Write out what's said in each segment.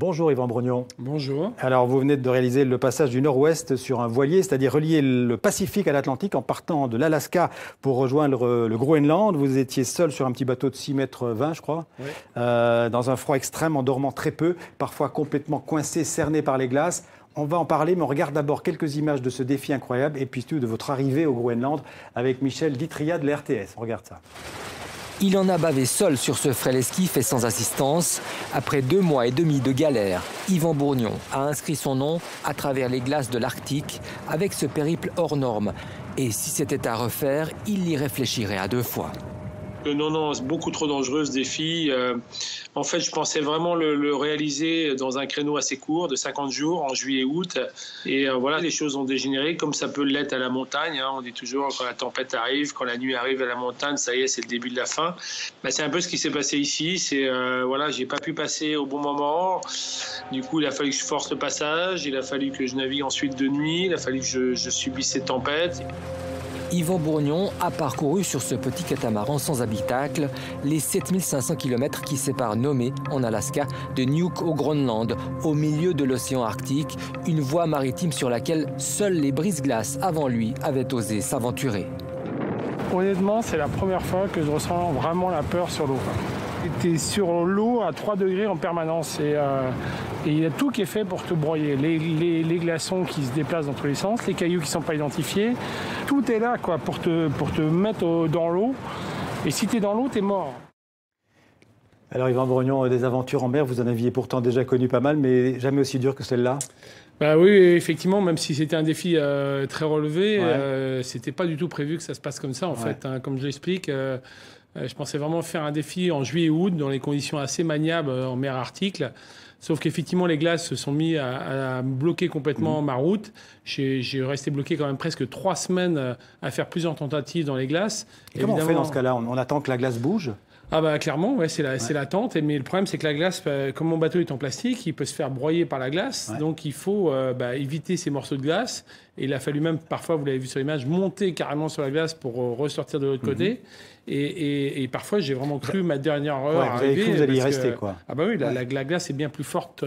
Bonjour Yvan Brognon. Bonjour. Alors vous venez de réaliser le passage du nord-ouest sur un voilier, c'est-à-dire relier le Pacifique à l'Atlantique en partant de l'Alaska pour rejoindre le Groenland. Vous étiez seul sur un petit bateau de 6,20 mètres, je crois, Oui. Dans un froid extrême, en dormant très peu, parfois complètement coincé, cerné par les glaces. On va en parler, mais on regarde d'abord quelques images de ce défi incroyable et puis surtout de votre arrivée au Groenland avec Michel Ditria de la RTS. On regarde ça. Il en a bavé seul sur ce frêle esquif et sans assistance. Après 2 mois et demi de galère, Yvan Brognon a inscrit son nom à travers les glaces de l'Arctique avec ce périple hors norme. Et si c'était à refaire, il y réfléchirait à 2 fois. Non, c'est beaucoup trop dangereux ce défi. En fait, je pensais vraiment le réaliser dans un créneau assez court, de 50 jours, en juillet-août. Et voilà, les choses ont dégénéré, comme ça peut l'être à la montagne. On dit toujours, quand la tempête arrive, quand la nuit arrive à la montagne, ça y est, c'est le début de la fin. C'est un peu ce qui s'est passé ici. Voilà, j'ai pas pu passer au bon moment. Du coup, il a fallu que je force le passage. Il a fallu que je navigue ensuite de nuit. Il a fallu que je subisse cette tempête. Yvan Brognon a parcouru sur ce petit catamaran sans habitacle les 7500 km qui séparent Nome, en Alaska, de Nuuk au Groenland, au milieu de l'océan Arctique, une voie maritime sur laquelle seuls les brise-glaces avant lui avaient osé s'aventurer. Honnêtement, c'est la première fois que je ressens vraiment la peur sur l'eau. Tu es sur l'eau à 3 degrés en permanence et il y a tout qui est fait pour te broyer. Les glaçons qui se déplacent dans tous les sens, les cailloux qui ne sont pas identifiés. Tout est là quoi, pour te mettre dans l'eau. Et si tu es dans l'eau, tu es mort. Alors Yvan Brognon, des aventures en mer, vous en aviez pourtant déjà connu pas mal, mais jamais aussi dur que celle-là? Bah oui, effectivement, même si c'était un défi très relevé, c'était pas du tout prévu que ça se passe comme ça en fait. Hein, comme je l'explique, je pensais vraiment faire un défi en juillet-août dans les conditions assez maniables en mer Arctique. Sauf qu'effectivement, les glaces se sont mis à bloquer complètement ma route. J'ai resté bloqué quand même presque 3 semaines à faire plusieurs tentatives dans les glaces. Et comment on fait dans ce cas-là? On attend que la glace bouge? Ah bah clairement, c'est l'attente. Mais le problème, c'est que la glace, comme mon bateau est en plastique, il peut se faire broyer par la glace. Donc il faut éviter ces morceaux de glace. Et il a fallu même, parfois, vous l'avez vu sur l'image, monter carrément sur la glace pour ressortir de l'autre côté. Et parfois, j'ai vraiment cru ma dernière heure arriver. Vous avez cru que vous alliez y rester, quoi. Ah bah oui, la glace est bien plus forte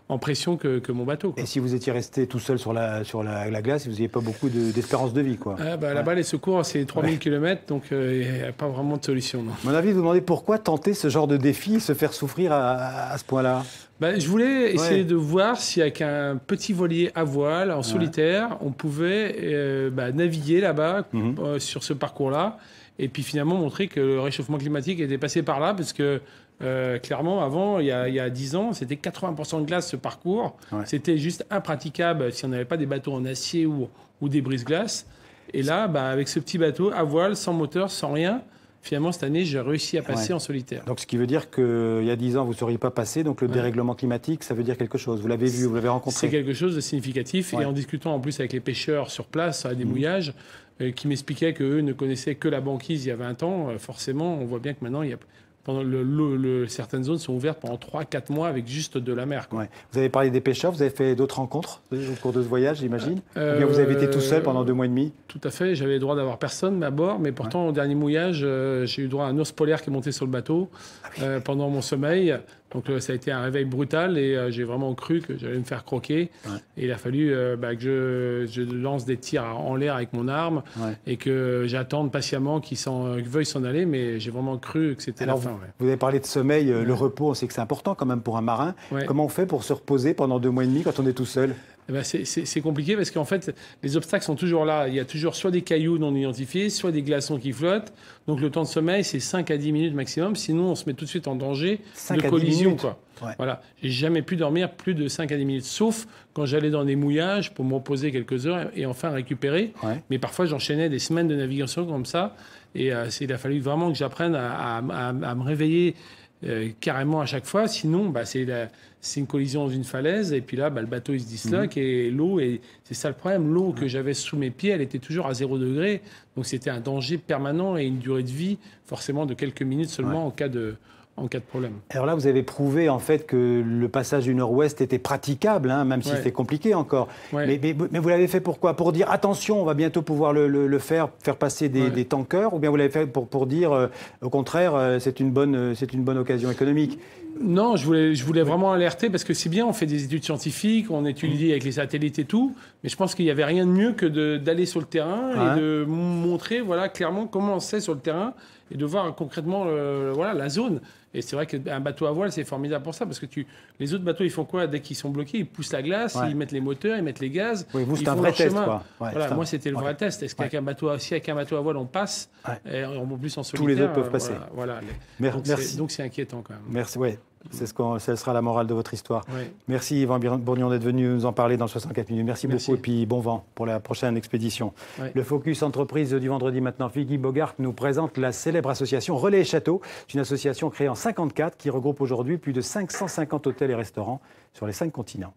en pression que mon bateau, quoi. Et si vous étiez resté tout seul sur la glace, vous n'aviez pas beaucoup d'espérance de vie, quoi. Là-bas, les secours, c'est 3000 km, donc il n'y a pas vraiment de solution. Non. À mon avis, vous demandez pourquoi tenter ce genre de défi, se faire souffrir à ce point-là? Je voulais essayer de voir si avec un petit voilier à voile, en solitaire, on pouvait naviguer là-bas sur ce parcours-là. Et puis finalement montrer que le réchauffement climatique était passé par là, parce que clairement, avant, il y a 10 ans, c'était 80% de glace ce parcours. C'était juste impraticable si on n'avait pas des bateaux en acier ou des brise-glaces. Et là, avec ce petit bateau à voile, sans moteur, sans rien, finalement, cette année, j'ai réussi à passer en solitaire. Donc, ce qui veut dire qu'il y a 10 ans, vous ne seriez pas passé. Donc, le dérèglement climatique, ça veut dire quelque chose. Vous l'avez vu, vous l'avez rencontré. C'est quelque chose de significatif. Et en discutant en plus avec les pêcheurs sur place à des mouillages, qui m'expliquaient qu'eux ne connaissaient que la banquise il y a 20 ans, forcément, on voit bien que maintenant, certaines zones sont ouvertes pendant 3-4 mois avec juste de la mer. Vous avez parlé des pêcheurs, vous avez fait d'autres rencontres au cours de ce voyage, j'imagine? Ou bien vous avez été tout seul pendant 2 mois et demi? Tout à fait, j'avais le droit d'avoir personne à bord, mais pourtant au dernier mouillage, j'ai eu droit à un ours polaire qui est monté sur le bateau pendant mon sommeil. Donc ça a été un réveil brutal et j'ai vraiment cru que j'allais me faire croquer. Et il a fallu que je lance des tirs en l'air avec mon arme et que j'attende patiemment qu'il veuille s'en aller, mais j'ai vraiment cru que c'était la fin. Vous avez parlé de sommeil, le repos, on sait que c'est important quand même pour un marin. Comment on fait pour se reposer pendant 2 mois et demi quand on est tout seul? C'est compliqué parce qu'en fait, les obstacles sont toujours là. Il y a toujours soit des cailloux non identifiés, soit des glaçons qui flottent. Donc le temps de sommeil, c'est 5 à 10 minutes maximum. Sinon, on se met tout de suite en danger de collision. Voilà. J'ai jamais pu dormir plus de 5 à 10 minutes, sauf quand j'allais dans des mouillages pour me reposer quelques heures et enfin récupérer. Mais parfois, j'enchaînais des semaines de navigation comme ça. Et il a fallu vraiment que j'apprenne à me réveiller carrément à chaque fois. Sinon, c'est une collision dans une falaise. Et puis là, le bateau, il se disloque. Et l'eau, c'est ça le problème. L'eau que j'avais sous mes pieds, elle était toujours à 0 degré. Donc, c'était un danger permanent et une durée de vie, forcément, de quelques minutes seulement en cas de problème. Alors là, vous avez prouvé en fait que le passage du Nord-Ouest était praticable, hein, même si c'était compliqué encore. Mais vous l'avez fait pourquoi? Pour dire attention, on va bientôt pouvoir le faire passer des tankers, ou bien vous l'avez fait pour dire au contraire, c'est une bonne occasion économique? Non, je voulais vraiment alerter parce que c'est bien, on fait des études scientifiques, on étudie avec les satellites et tout, mais je pense qu'il n'y avait rien de mieux que d'aller sur le terrain et de montrer clairement comment c'est sur le terrain et de voir concrètement la zone. Et c'est vrai qu'un bateau à voile, c'est formidable pour ça, parce que les autres bateaux, ils font quoi? Dès qu'ils sont bloqués, ils poussent la glace, ils mettent les moteurs, ils mettent les gaz. Oui, vous, c'est ils un font vrai leur test, chemin. quoi. Moi, c'était le vrai test. Est-ce qu'avec un bateau à voile, on passe, et en plus en solitaire, tous les autres peuvent passer. Merci. Donc c'est inquiétant quand même. Merci, ce sera la morale de votre histoire. Merci Yvan Bourgnon d'être venu nous en parler dans 64 minutes. Merci beaucoup et puis bon vent pour la prochaine expédition. Le Focus Entreprise du vendredi maintenant, Guy Bogart nous présente la célèbre association Relais et Châteaux. C'est une association créée en 1954 qui regroupe aujourd'hui plus de 550 hôtels et restaurants sur les 5 continents.